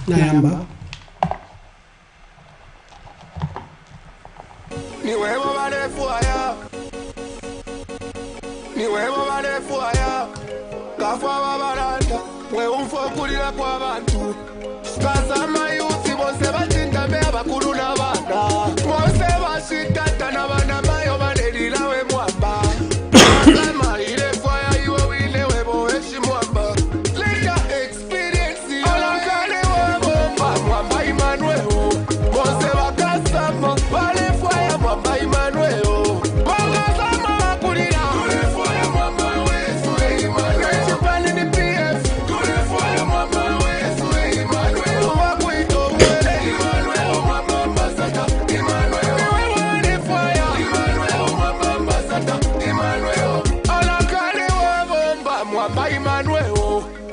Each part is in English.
Nayamba. Ni huevo vale fuaya. Ni huevo vale fuaya. Kafwa babaranda. Mwe umfokulira kwa bantu. Skasa mayusi bose batinda mea bakuru na bana. Mose bashitata na bana mayo banelila we mwamba. Kama ile fuaya iwe wile webo weshi mwamba. Later experience. Olankane webo mwamba Emmanuel. Mose bakasama. Vale fuaya mwamba Emmanuel. Bakasama bakulira. Kule fuaya mwamba wesu Emmanuel. Chipani ni PF. Kule fuaya mwamba wesu Emmanuel. Wakuito mwele. Emmanuel mwamba mbasata. Emmanuel. Wale fuaya. Emmanuel mwamba mbasata. Emmanuel. Olankane webo mwamba Emmanuel.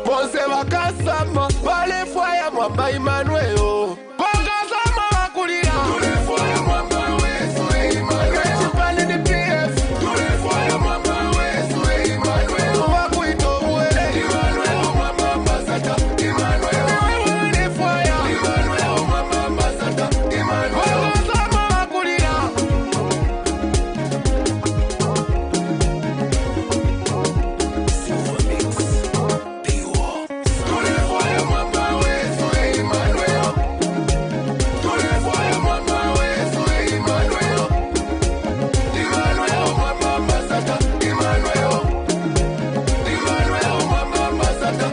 Mose bakasama. Vale fuaya mwamba Emmanuel. Bakasama bakulira. Kule fuaya mwamba wesu Emmanuel. Chipani ni PF. Kule fuaya mwamba wesu Emmanuel. Wakuito mwele. Emmanuel mwamba mbasata. Emmanuel. Wale fuaya. Emmanuel mwamba mbasata. Emmanuel. Bakasama bakulira. Kule fuaya mwamba wesu Emmanuel. Kule fuaya mwamba wesu Emmanuel. Emmanuel mwamba mbasata. Emmanuel. Emmanuel mwamba mbasata.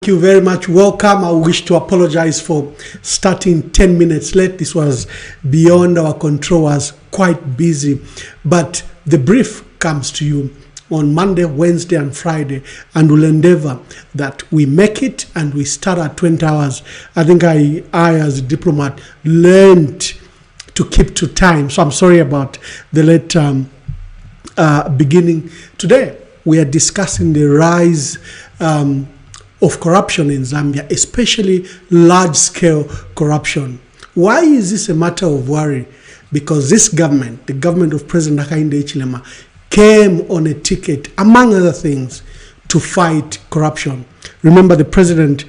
Thank you very much. Welcome. I wish to apologize for starting 10 minutes late. This was beyond our control. I was quite busy, but the brief comes to you on Monday, Wednesday, and Friday, and we'll endeavor that we make it and we start at 20 hours. I think I as a diplomat learned to keep to time, so I'm sorry about the late beginning. Today we are discussing the rise of corruption in Zambia, especially large-scale corruption. Why is this a matter of worry? Because this government, the government of President Hakainde Hichilema, came on a ticket, among other things, to fight corruption. Remember, the president,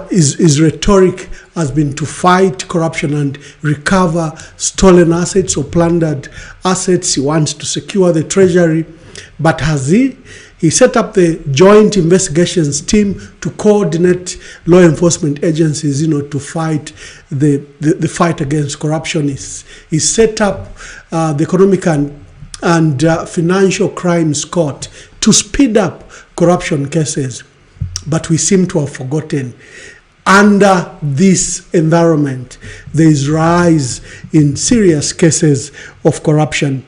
his rhetoric has been to fight corruption and recover stolen assets or plundered assets. He wants to secure the treasury. But has he set up the joint investigations team to coordinate law enforcement agencies, to fight the fight against corruption. He set up the economic and financial crimes court to speed up corruption cases. But we seem to have forgotten. Under this environment, there is rise in serious cases of corruption.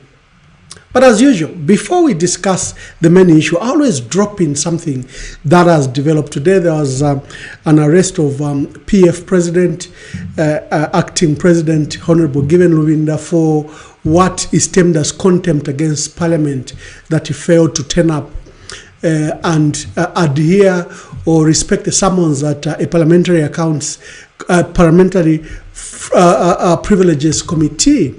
But as usual, before we discuss the main issue, I always drop in something that has developed. Today there was an arrest of PF President, Acting President, Honorable Given Lubinda, for what is termed as contempt against Parliament, that he failed to turn up and adhere or respect the summons that a parliamentary privileges committee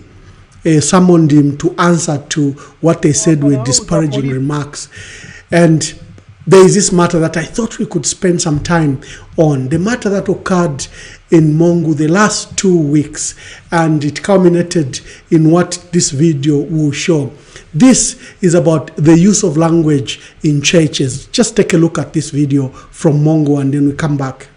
summoned him to answer to what they said were disparaging remarks. And there is this matter that I thought we could spend some time on, the matter that occurred in Mongo the last 2 weeks, and it culminated in what this video will show. This is about the use of language in churches. Just take a look at this video from Mongo and then we come back.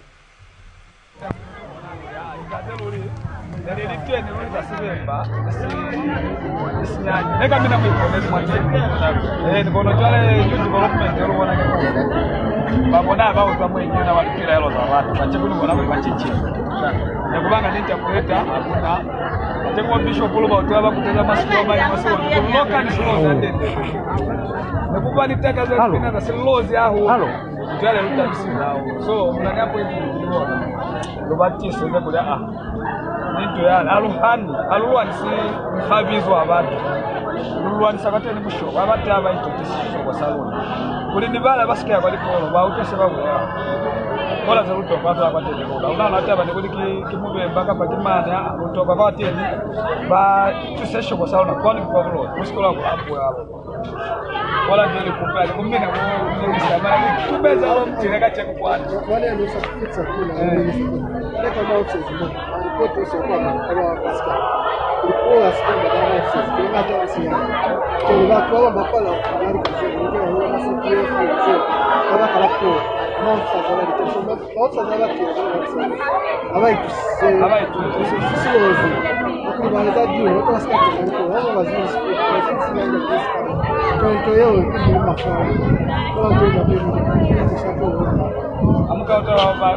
lulwanisa kateni musho babadde abayitutisiso wasaloni buli nibala basikira balikolo bawukese babweya kola za ruto kwa abatete kola unaona hata bane kuli kimube mpaka pakimana ruto kwa batete ba tusesho kwa saloni kwa ni kwa vlo musikola kwa hapo hapo kola ndio kupali kumene mu samara tubeza lo mtireka cheko kwa wale ndio sakitsa kula leka mauti zimo ripoti sio kwa pasika kwa sikenda kama sisi kama hata sisi kwa kwa mapala bari kuzuri ndio huwa nasikia sio kama kalapo monsa za litesho monsa za litesho abaituse silozi akubaliza juu watu wasikate kwa wao wazuri sisi ndio ndio yao ni mafao kwa ndio ndio amukauta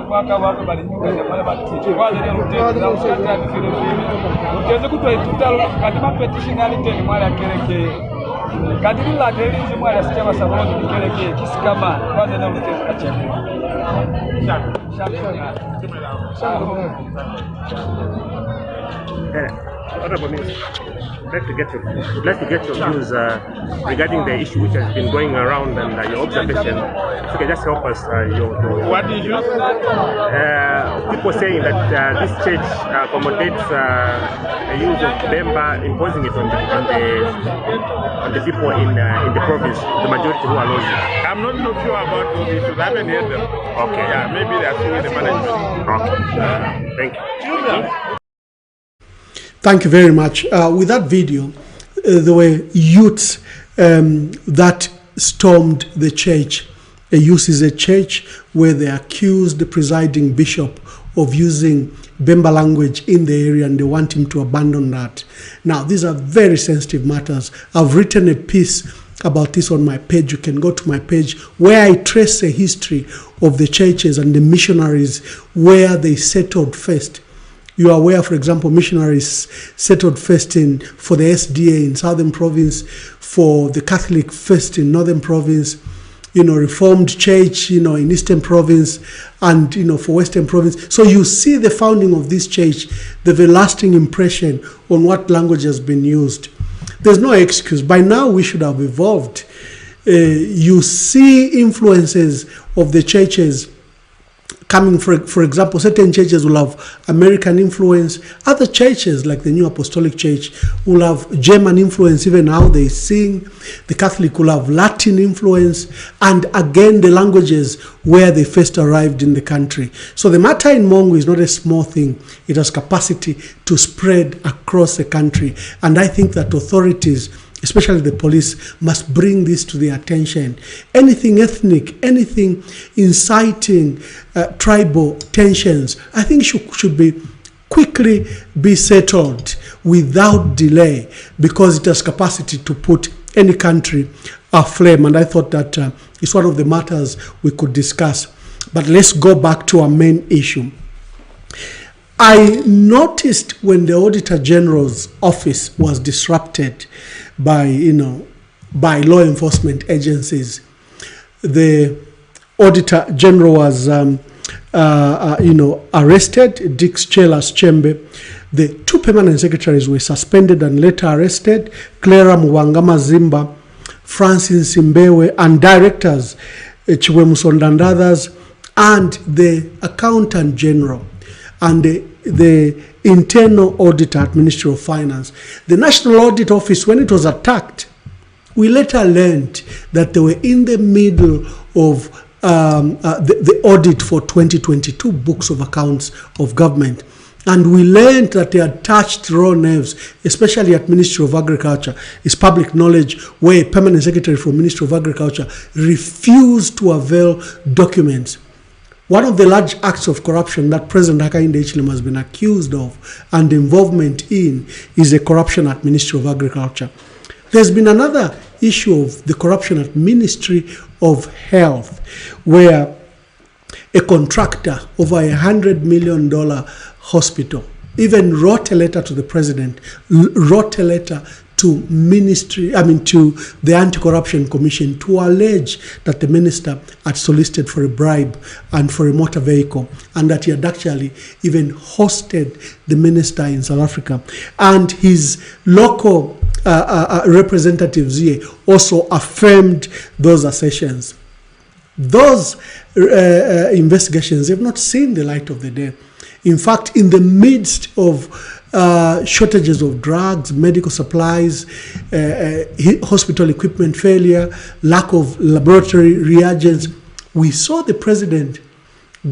waka wako bali nyuka pale batiti kwa ndio utenda utata vile utende kutwa itutalo kadima petition aliteni mwali akereke kadiri la delizi mwali asichama saboni kikereke kisikama kwa ndio utenda kachema Honorable Minister, I'd like to get your views regarding the issue which has been going around and your observation. If you can just help us. What do you people saying that this church accommodates the use of Bemba, imposing it on the people in the province, the majority who are losing. I'm not sure about those issues. I haven't heard them. Okay. Yeah, maybe they are still in the management. Okay. Thank you. Thank you very much. With that video, there were youths that stormed the church. A youth is a church where they accused the presiding bishop of using Bemba language in the area and they want him to abandon that. Now, these are very sensitive matters. I've written a piece about this on my page. You can go to my page where I trace a history of the churches and the missionaries where they settled first. You are aware, for example, missionaries settled first for the SDA in Southern Province, for the Catholic first in Northern Province, Reformed Church, in Eastern Province, and, for Western Province. So you see the founding of this church, the very lasting impression on what language has been used. There's no excuse. By now, we should have evolved. You see influences of the churches coming, for example, certain churches will have American influence. Other churches, like the New Apostolic Church, will have German influence, even how they sing. The Catholic will have Latin influence. And again, the languages where they first arrived in the country. So the matter in Mongo is not a small thing. It has capacity to spread across the country. And I think that authorities, especially the police, must bring this to their attention. Anything ethnic, anything inciting tribal tensions, I think should be quickly be settled without delay, because it has capacity to put any country aflame. And I thought that it's one of the matters we could discuss. But let's go back to our main issue. I noticed when the Auditor General's office was disrupted by law enforcement agencies, the Auditor General was arrested. Dick Chelas Chembe. The two permanent secretaries were suspended and later arrested. Clara Mwangama Zimba, Francis Simbewe, and directors Chiwemu Sondandadhas, and the Accountant General, and the internal auditor at Ministry of Finance. The National Audit Office, when it was attacked, we later learned that they were in the middle of the audit for 2022 books of accounts of government. And we learned that they had touched raw nerves, especially at Ministry of Agriculture. It's public knowledge where a permanent secretary from Ministry of Agriculture refused to avail documents. One of the large acts of corruption that President Hakainde Hichilema has been accused of and involvement in is the corruption at Ministry of Agriculture. There's been another issue of the corruption at Ministry of Health, where a contractor over $100 million hospital even wrote a letter to the president, wrote a letter to to the Anti-Corruption Commission to allege that the minister had solicited for a bribe and for a motor vehicle, and that he had actually even hosted the minister in South Africa. And his local representatives here also affirmed those assertions. Those investigations have not seen the light of the day. In fact, in the midst of shortages of drugs, medical supplies, hospital equipment failure, lack of laboratory reagents, we saw the president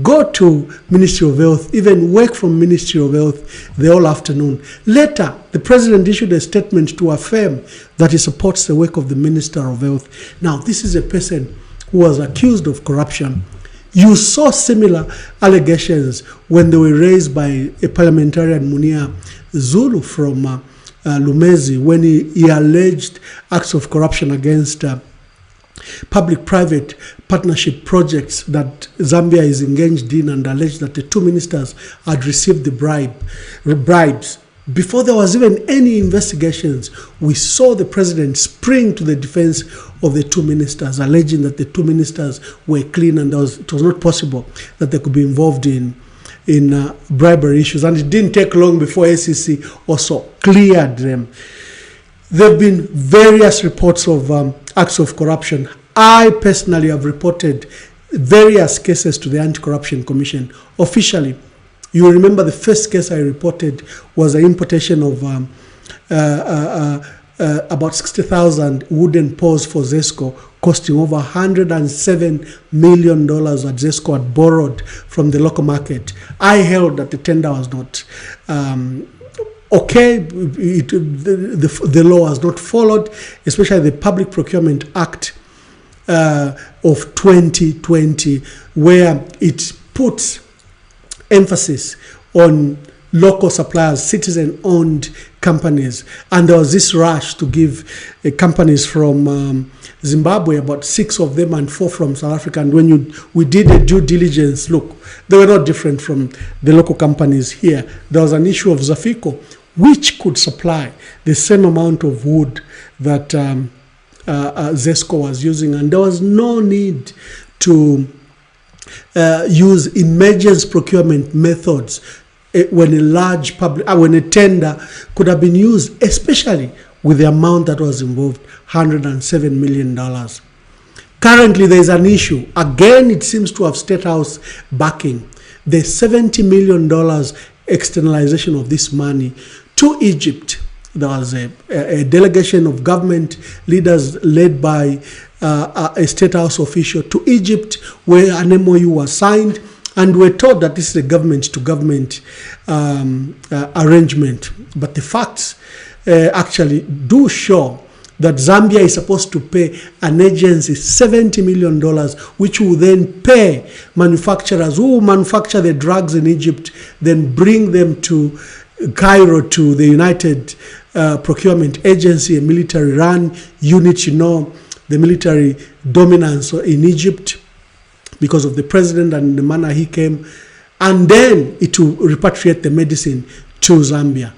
go to Ministry of Health, even work from Ministry of Health the whole afternoon. Later, the president issued a statement to affirm that he supports the work of the Minister of Health. Now, this is a person who was accused of corruption. You saw similar allegations when they were raised by a parliamentarian, Munia Zulu from Lumezi, when he alleged acts of corruption against public-private partnership projects that Zambia is engaged in, and alleged that the two ministers had received the bribes. Before there was even any investigations, we saw the president spring to the defense of the two ministers, alleging that the two ministers were clean and it was not possible that they could be involved in bribery issues. And it didn't take long before ACC also cleared them. There have been various reports of acts of corruption. I personally have reported various cases to the Anti-Corruption Commission officially. You remember the first case I reported was the importation of about 60,000 wooden poles for ZESCO, costing over $107 million that ZESCO had borrowed from the local market. I held that the tender was not okay. The law was not followed, especially the Public Procurement Act of 2020, where it puts emphasis on local suppliers, citizen-owned companies. And there was this rush to give companies from Zimbabwe, about 6 of them and 4 from South Africa. And when we did a due diligence, look, they were not different from the local companies here. There was an issue of Zafico, which could supply the same amount of wood that ZESCO was using. And there was no need to use emergency procurement methods when when a tender could have been used, especially with the amount that was involved, $107 million. Currently, there is an issue. Again, it seems to have State House backing. The $70 million externalization of this money to Egypt. There was a delegation of government leaders led by a State House official to Egypt, where an MOU was signed, and we're told that this is a government-to-government arrangement. But the facts actually do show that Zambia is supposed to pay an agency $70 million, which will then pay manufacturers who will manufacture the drugs in Egypt, then bring them to Cairo to the United Procurement Agency, a military-run unit. You know, the military dominance in Egypt because of the president and the manner he came, and then it will repatriate the medicine to Zambia.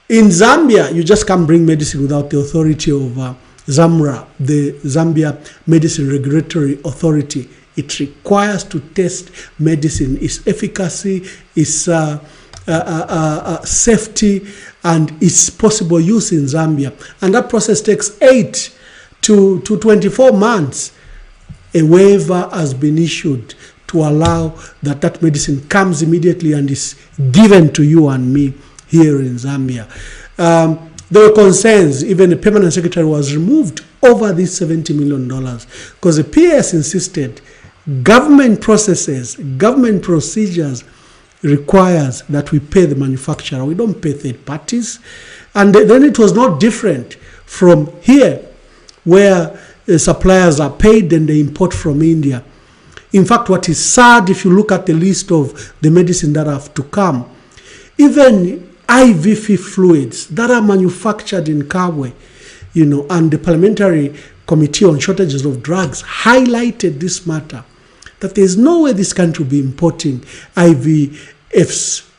In Zambia, you just can't bring medicine without the authority of ZAMRA, the Zambia Medicine Regulatory Authority. It requires to test medicine, its efficacy, its safety, and its possible use in Zambia. And that process takes 8 to 24 months. A waiver has been issued to allow that medicine comes immediately and is given to you and me here in Zambia. There were concerns. Even the permanent secretary was removed over this $70 million because the PS insisted government processes, government procedures requires that we pay the manufacturer. We don't pay third parties. And then it was not different from here, where suppliers are paid and they import from India. In fact, what is sad, if you look at the list of the medicine that have to come, even IVF fluids that are manufactured in Kabwe, you know, and the Parliamentary Committee on Shortages of Drugs highlighted this matter, that there's no way this country will be importing IVFs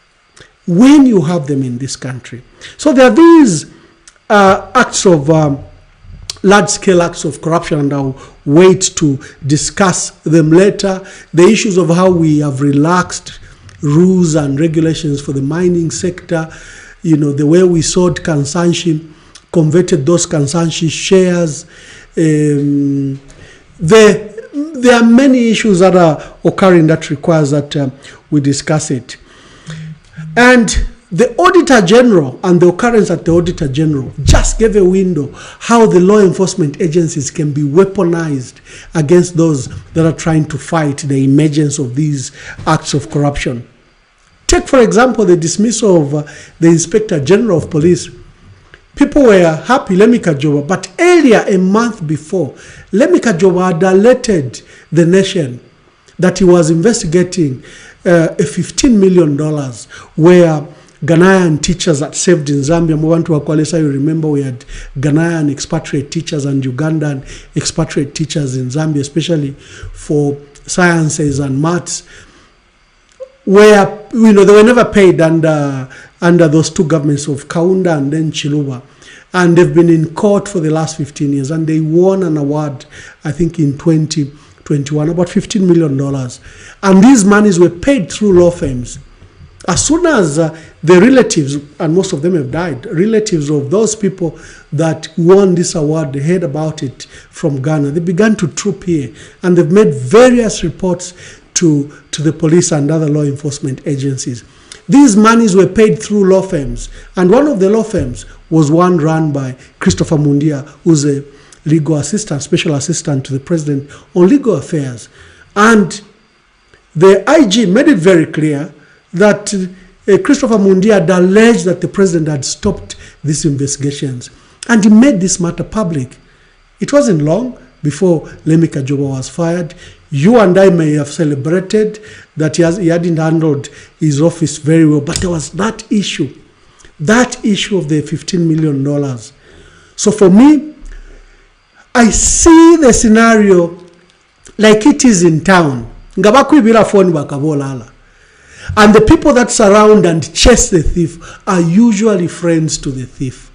when you have them in this country. So there are these acts of large-scale acts of corruption, and I'll wait to discuss them later. The issues of how we have relaxed rules and regulations for the mining sector, you know, the way we sold Kansanshi, converted those Kansanshi shares. There are many issues that are occurring that requires that we discuss it. And the Auditor General and the occurrence at the Auditor General just gave a window how the law enforcement agencies can be weaponized against those that are trying to fight the emergence of these acts of corruption. Take, for example, the dismissal of the Inspector General of Police. People were happy, Lemi Kajoba, but earlier, a month before, Lemi Kajoba had alerted the nation that he was investigating a $15 million where Ghanaian teachers that served in Zambia, Mwantu Wakwalesa, you remember we had Ghanaian expatriate teachers and Ugandan expatriate teachers in Zambia, especially for sciences and maths, where, you know, they were never paid under those two governments of Kaunda and then Chiluba. And they've been in court for the last 15 years, and they won an award, I think in 2021, about $15 million. And these monies were paid through law firms. As soon as the relatives, and most of them have died, relatives of those people that won this award, they heard about it from Ghana, they began to troop here, and they've made various reports to the police and other law enforcement agencies. These monies were paid through law firms, and one of the law firms was one run by Christopher Mundia, who's a legal assistant, special assistant to the president on legal affairs. And the IG made it very clear that Christopher Mundia had alleged that the president had stopped these investigations, and he made this matter public. It wasn't long before Lemi Kajoba was fired. You and I may have celebrated that he hadn't handled his office very well, but there was that issue of the $15 million. So for me, I see the scenario like it is in town. And the people that surround and chase the thief are usually friends to the thief.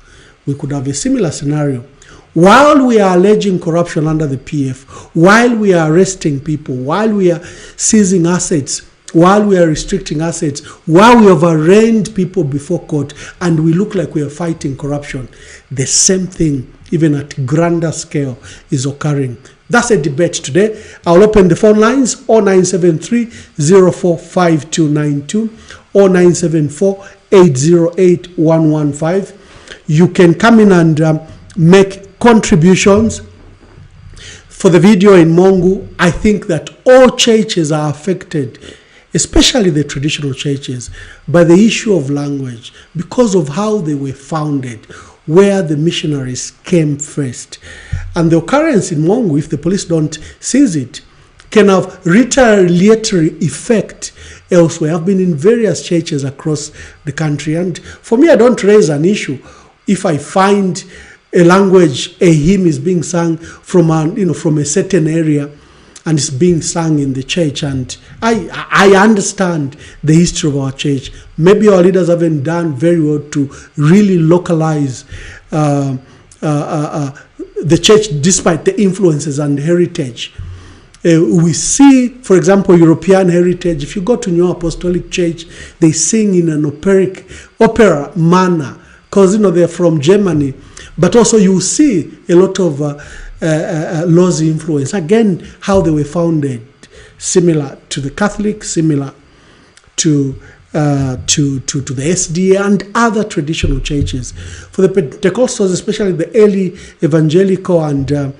We could have a similar scenario. While we are alleging corruption under the PF, while we are arresting people, while we are seizing assets, while we are restricting assets, while we have arraigned people before court, and we look like we are fighting corruption, the same thing, even at grander scale, is occurring. That's a debate today. I'll open the phone lines, 0973-045292, 0974-808-115. You can come in and make contributions. For the video in Mongo, I think that all churches are affected, especially the traditional churches, by the issue of language because of how they were founded, where the missionaries came first. And the occurrence in Mongo, if the police don't seize it, can have retaliatory effect elsewhere. I've been in various churches across the country, and for me, I don't raise an issue if I find a language, a hymn is being sung from a certain area, and it's being sung in the church, and I understand the history of our church. Maybe our leaders haven't done very well to really localize the church despite the influences and heritage. We see, for example, European heritage. If you go to New Apostolic Church, they sing in an opera manner because they're from Germany. But also you see a lot of laws influence. Again, how they were founded, similar to the Catholic, similar to the SDA and other traditional churches. For the Pentecostals, especially the early evangelical and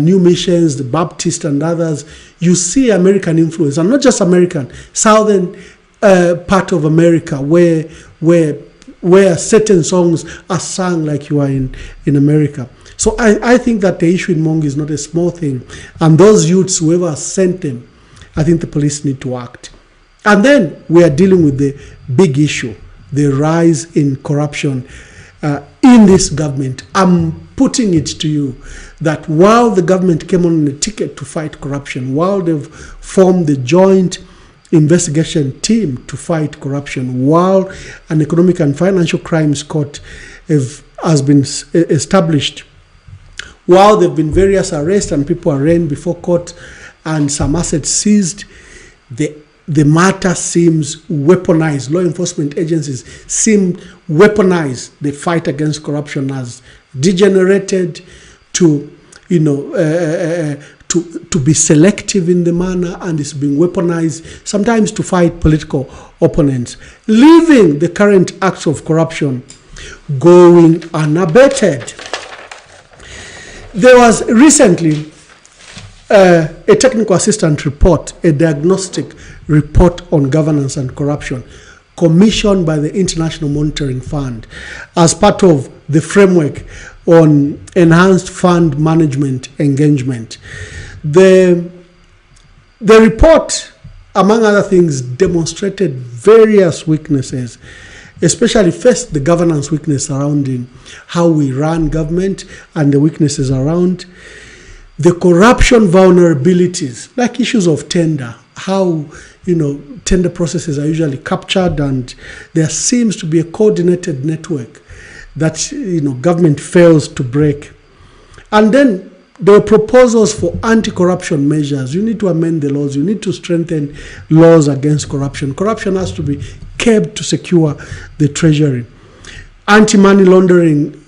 new missions, the Baptist and others, you see American influence, and not just American, southern part of America, where certain songs are sung like you are in America. So I think that the issue in Mongo is not a small thing. And those youths, whoever sent them, I think the police need to act. And then we are dealing with the big issue, the rise in corruption in this government. I'm putting it to you that while the government came on a ticket to fight corruption, while they've formed the joint investigation team to fight corruption, while an economic and financial crimes court have has been established. While there have been various arrests and people arraigned before court and some assets seized, the matter seems weaponized. Law enforcement agencies seem weaponize the fight against corruption as degenerated to, to be selective in the manner, and it's being weaponized sometimes to fight political opponents, leaving the current acts of corruption going unabated. There was recently a technical assistant report, a diagnostic report on governance and corruption, commissioned by the International Monetary Fund as part of the framework on enhanced fund management engagement. The report, among other things, demonstrated various weaknesses, especially first the governance weakness surrounding how we run government and the weaknesses around the corruption vulnerabilities, like issues of tender, how tender processes are usually captured, and there seems to be a coordinated network that government fails to break. And then there were proposals for anti-corruption measures. You need to amend the laws. You need to strengthen laws against corruption. Corruption has to be kept to secure the treasury. Anti-money laundering